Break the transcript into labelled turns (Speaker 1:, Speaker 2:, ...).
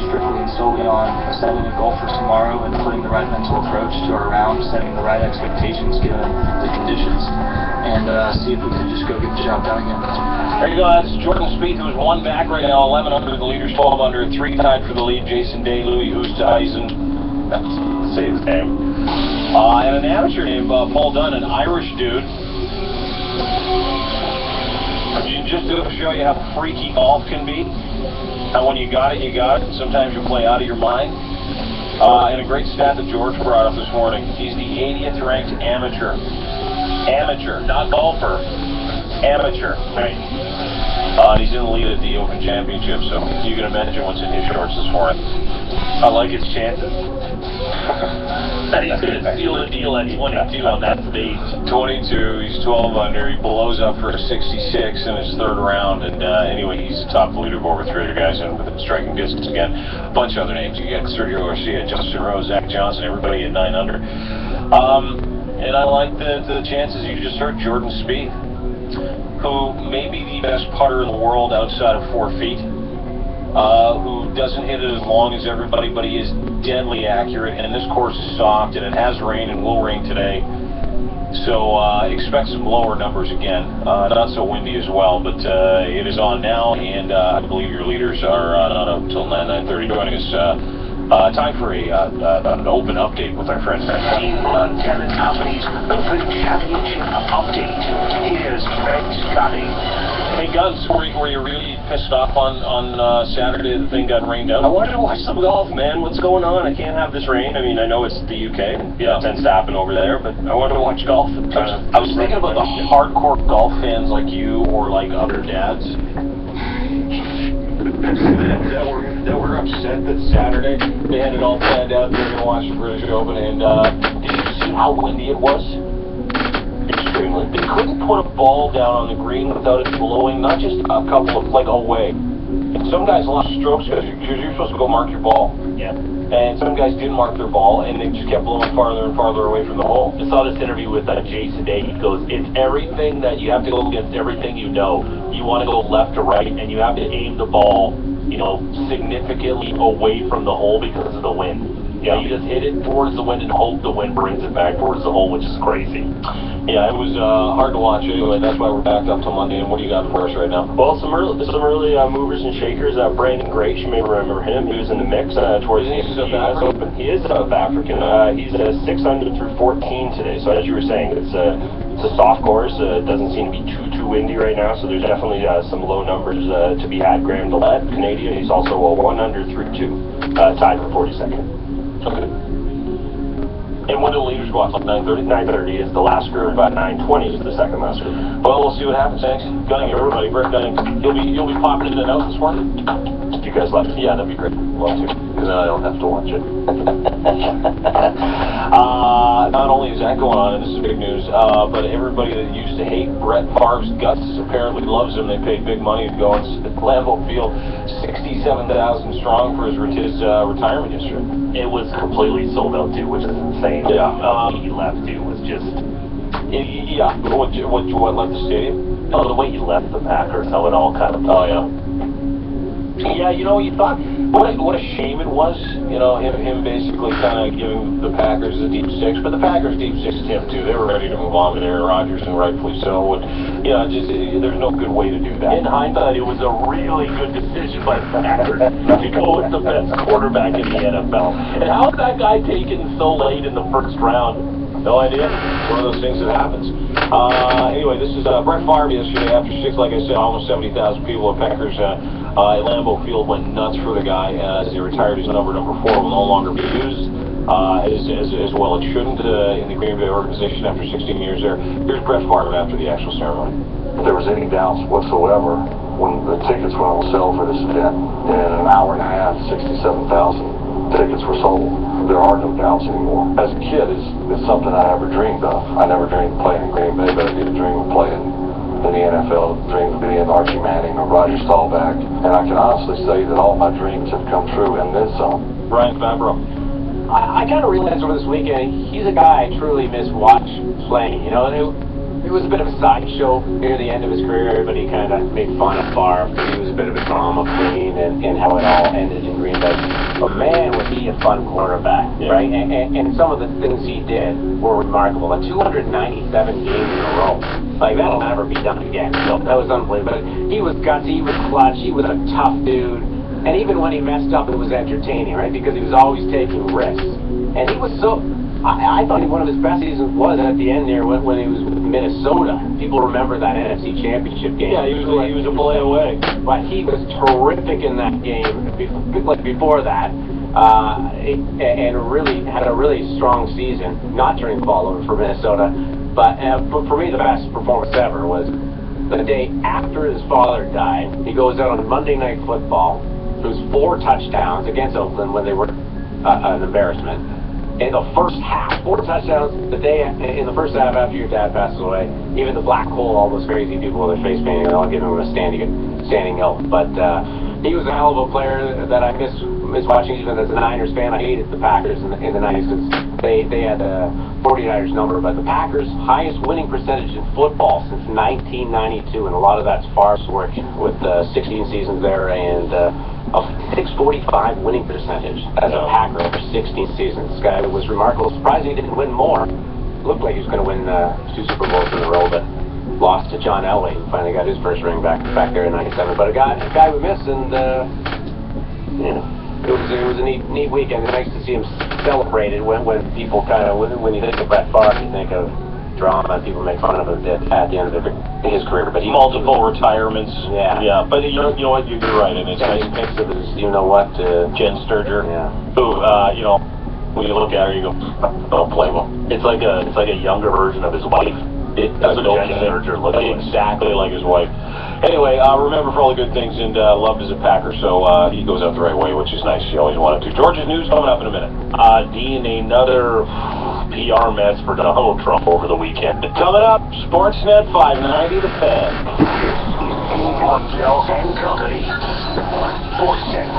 Speaker 1: strictly and solely on setting a goal for tomorrow and putting the right mental approach to our round, setting the right expectations given the conditions, and see if we can just go get the job done again.
Speaker 2: There you go. That's Jordan Spieth, who's 1 back right now, 11 under the leaders, 12 under, 3 tied for the lead. Jason Day, Louis Oosthuizen, that's say his name, and an amateur named Paul Dunn, an Irish dude. Just to show you how freaky golf can be. How when you got it, you got it. Sometimes you play out of your mind. And a great stat that George brought up this morning. He's the 80th ranked amateur. Amateur, not golfer. Amateur. Right. He's in the lead at the Open Championship, so you can imagine what's in his shorts this morning. I like his chances.
Speaker 3: He's going to seal the deal at 22 on that stage.
Speaker 2: 22, he's 12 under, he blows up for a 66 in his third round, and anyway, he's the top leaderboard with 3 other guys in with striking distance again. A bunch of other names. You got Sergio Garcia, Justin Rose, Zach Johnson, everybody at 9 under. And I like the chances you just heard. Jordan Spieth, who may be the best putter in the world outside of 4 feet, who doesn't hit it as long as everybody, but he is deadly accurate, and this course is soft, and it has rained and will rain today, so expect some lower numbers again. Not so windy as well, but it is on now, and I believe your leaders are not up until 9:30 joining us. Time for an open update with our friends.
Speaker 4: Tenant Company's Open Championship update. Here's Fred Scotty.
Speaker 2: Hey, Guns, were you really pissed off on Saturday the thing got rained out?
Speaker 5: I wanted to watch some golf, man. What's going on? I can't have this rain. I mean, I know it's the UK. Yeah, it tends to happen over there, but I wanted to watch golf.
Speaker 2: I was thinking about the hardcore golf fans like you or like other dads that were upset that Saturday they had it all planned out. They were going to watch the British Open, and did you see how windy it was? Extremely. They couldn't put a ball down on the green without it blowing, not just a couple of, like, away. And some guys lost strokes because you're supposed to go mark your ball.
Speaker 3: Yeah.
Speaker 2: And some guys didn't mark their ball, and they just kept blowing farther and farther away from the hole.
Speaker 3: I saw this interview with Jason Day. He goes, it's everything that you have to go against everything you know. You want to go left to right, and you have to aim the ball, you know, significantly away from the hole because of the wind. Yeah, you just hit it towards the wind and hope the wind brings it back towards the hole, which is crazy.
Speaker 2: Yeah, it was hard to watch anyway. That's why we're backed up till Monday. And what do you got for us right now?
Speaker 5: Well, some early movers and shakers. Brandon Grace, you may remember him. He was in the mix towards the US Open. He is South African. He's 6 under through 14 today. So as you were saying, it's a soft course. It doesn't seem to be too windy right now. So there's definitely some low numbers to be had. Graham Dillette, Canadian. He's also a 1 under through 2, tied for 42nd.
Speaker 2: Okay. And when do the leaders go off? Like 9:30?
Speaker 5: 9:30 is the last group. 9:20 is the second last group.
Speaker 2: Well, we'll see what happens. Thanks, Gunning, everybody. Brett Gunning, you'll be popping in and out this morning.
Speaker 5: You guys left?
Speaker 2: Yeah, that'd be great. Well, too, because then I don't have to watch it. Not only is that going on, and this is big news, but everybody that used to hate Brett Favre's guts apparently loves him. They paid big money to go and Lambeau Field, 67,000 strong for his retirement yesterday.
Speaker 3: It was completely sold out too, which is insane.
Speaker 2: Yeah.
Speaker 3: He left too was just.
Speaker 2: Yeah. What left the stadium?
Speaker 3: No, the way he left the Packers, how it all kind of.
Speaker 2: Oh yeah. Yeah, you know, you thought what a shame it was. You know, him basically kind of giving the Packers a deep six, but the Packers deep sixed him too. They were ready to move on with Aaron Rodgers, and rightfully so. And you know, there's no good way to do that.
Speaker 3: In hindsight, it was a really good decision by the Packers to go with the best quarterback in the NFL. And how is that guy taken so late in the first round?
Speaker 2: No idea. It's one of those things that happens. Anyway, this is Brett Favre yesterday after 6, like I said, almost 70,000 people at Packers. At Lambeau Field went nuts for the guy as he retired. His number 4 will no longer be used as well it shouldn't in the Green Bay organization after 16 years there. Here's Brett Favre after the actual ceremony.
Speaker 6: If there was any doubts whatsoever when the tickets went on sale for this event, in an hour and a half, 67,000 tickets were sold. There are no doubts anymore. As a kid, it's something I never dreamed of. I never dreamed of playing in Green Bay, but I did dream of playing in the NFL, dreamed of being Archie Manning or Roger Staubach. And I can honestly say that all my dreams have come true and then some.
Speaker 2: Brian Fabro.
Speaker 7: I kind of realized over this weekend, he's a guy I truly miss watching playing. You know, and it was a bit of a sideshow near the end of his career. Everybody kind of made fun of Favre because he was a bit of a drama queen and how it all ended in Green Bay. fun quarterback, right? And some of the things he did were remarkable. Like 297 games in a row. Like, that'll never be done again. So that was unbelievable. But he was gutsy, he was clutch, he was a tough dude. And even when he messed up, it was entertaining, right? Because he was always taking risks. And he was so... I thought one of his best seasons was at the end there when he was with Minnesota. People remember that NFC Championship game.
Speaker 5: Yeah, he was a play away.
Speaker 7: But he was terrific in that game, like before that. And really had a really strong season, not turning the ball over for Minnesota. But for me, the best performance ever was the day after his father died. He goes out on Monday Night Football. It was 4 touchdowns against Oakland when they were an embarrassment. In the first half, 4 touchdowns the day in the first half after your dad passes away. Even the black hole, all those crazy people with their face painting, I'll give him a standing oath. But he was a hell of a player that I miss watching. Even as a Niners fan, I hated the Packers in the 90s because they had a 49ers number. But the Packers' highest winning percentage in football since 1992, and a lot of that's Favre's work with 16 seasons there and a 645 winning percentage as a Packer over 16 seasons. This guy was remarkable. Surprising he didn't win more. Looked like he was going to win 2 Super Bowls in a row, but lost to John Elway, who finally got his first ring back there in '97. But a guy we miss, and you know, it was a neat weekend. It's nice to see him celebrated when people kind of when you think of Brett Favre, you think of drama. People make fun of him at the end of his career, but he
Speaker 2: Multiple retirements.
Speaker 5: Yeah, but you know what, you're right, and it's nice.
Speaker 7: Pics of his, you know what,
Speaker 5: Jen Sturger.
Speaker 7: Yeah.
Speaker 5: Who, you know, when you look at her, you go, don't blame him. It's like a younger version of his wife. That's what Jen Sturger looks like.
Speaker 2: Exactly like his wife. Anyway, remember for all the good things, and loved as a Packer, so he goes out the right way, which is nice. He always wanted to. George's news coming up in a minute.
Speaker 3: Dean, another PR mess for Donald Trump over the weekend.
Speaker 2: Coming up, Sportsnet 590 The Fan.
Speaker 4: Montel and Company. Sportsnet